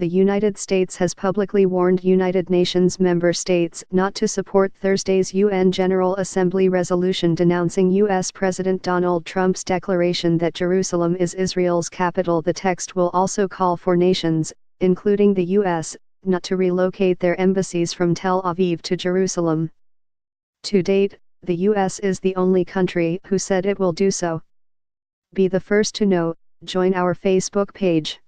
the United States has publicly warned United Nations member states not to support Thursday's UN General Assembly resolution denouncing U.S. President Donald Trump's declaration that Jerusalem is Israel's capital. The text will also call for nations, including the U.S., not to relocate their embassies from Tel Aviv to Jerusalem. To date, the U.S. is the only country who said it will do so. Be the first to know. Join our Facebook page.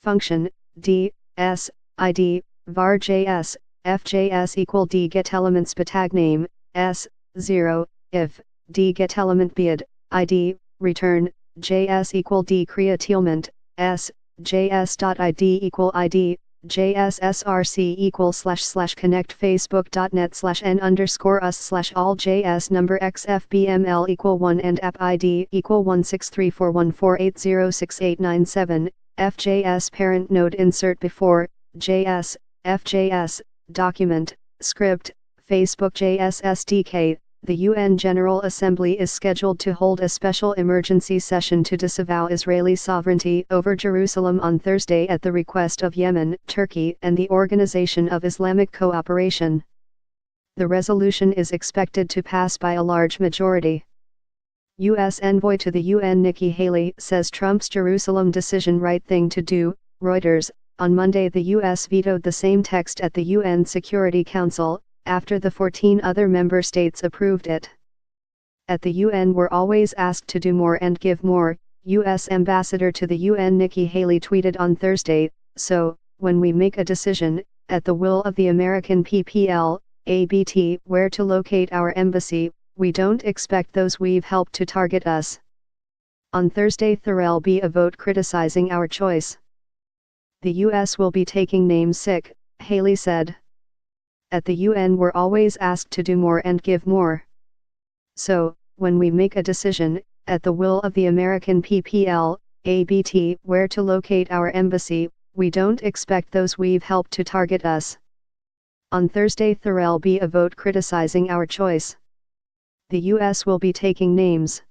Function D S ID var JS FJS equal D get elements tag name S 0 if D get element bid ID return JS equal D create element S JS.id equal ID JSSRC equal / connect facebook.net /n _ us / all JS number XFBML equal 1 and app ID equal 1634148068997 FJS parent node insert before JS FJS document script Facebook JS SDK. The UN General Assembly is scheduled to hold a special emergency session to disavow Israeli sovereignty over Jerusalem on Thursday at the request of Yemen, Turkey, and the Organization of Islamic Cooperation. The resolution is expected to pass by a large majority. U.S. envoy to the UN Nikki Haley says Trump's Jerusalem decision right thing to do. Reuters, on Monday the U.S. vetoed the same text at the UN Security Council, after the 14 other member states approved it. At the UN we're always asked to do more and give more, U.S. Ambassador to the UN Nikki Haley tweeted on Thursday, so, when we make a decision, at the will of the American PPL, ABT, where to locate our embassy, we don't expect those we've helped to target us. On Thursday there'll be a vote criticizing our choice. The U.S. will be taking names sick, Haley said. At the UN we're always asked to do more and give more. So, when we make a decision, at the will of the American PPL, ABT, where to locate our embassy, we don't expect those we've helped to target us. On Thursday there'll be a vote criticizing our choice. The U.S. will be taking names.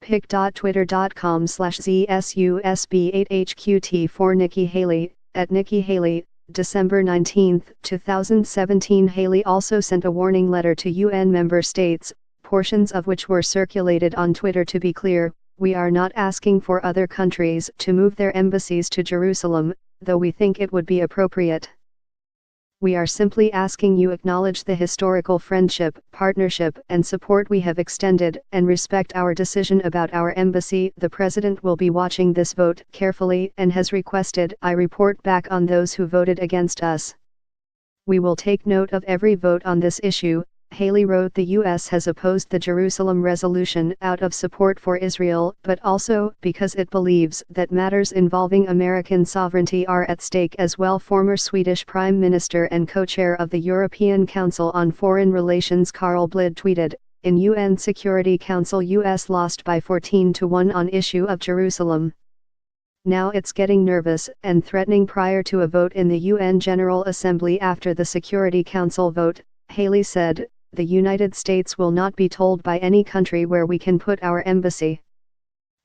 pic.twitter.com/ZSUSB8HQT4 Nikki Haley, at Nikki Haley, December 19, 2017. Haley also sent a warning letter to UN member states, portions of which were circulated on Twitter. To be clear, we are not asking for other countries to move their embassies to Jerusalem, though we think it would be appropriate. We are simply asking you acknowledge the historical friendship, partnership, and support we have extended, and respect our decision about our embassy. The President will be watching this vote carefully and has requested I report back on those who voted against us. We will take note of every vote on this issue, Haley wrote. The U.S. has opposed the Jerusalem resolution out of support for Israel, but also because it believes that matters involving American sovereignty are at stake as well. Former Swedish Prime Minister and co-chair of the European Council on Foreign Relations Carl Bildt tweeted, in UN Security Council U.S. lost by 14-1 on issue of Jerusalem. Now it's getting nervous and threatening prior to a vote in the UN General Assembly. After the Security Council vote, Haley said, the United States will not be told by any country where we can put our embassy.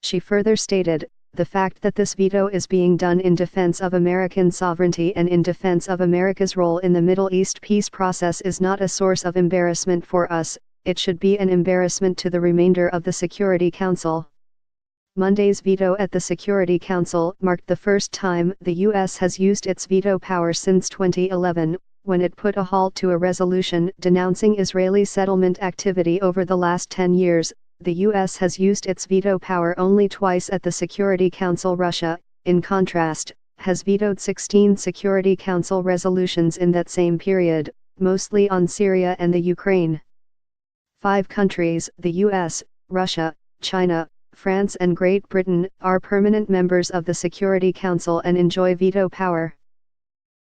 She further stated, the fact that this veto is being done in defense of American sovereignty and in defense of America's role in the Middle East peace process is not a source of embarrassment for us, it should be an embarrassment to the remainder of the Security Council. Monday's veto at the Security Council marked the first time the U.S. has used its veto power since 2011, when it put a halt to a resolution denouncing Israeli settlement activity. Over the last 10 years, the U.S. has used its veto power only twice at the Security Council. Russia, in contrast, has vetoed 16 Security Council resolutions in that same period, mostly on Syria and the Ukraine. 5 countries, the U.S., Russia, China, France and Great Britain, are permanent members of the Security Council and enjoy veto power.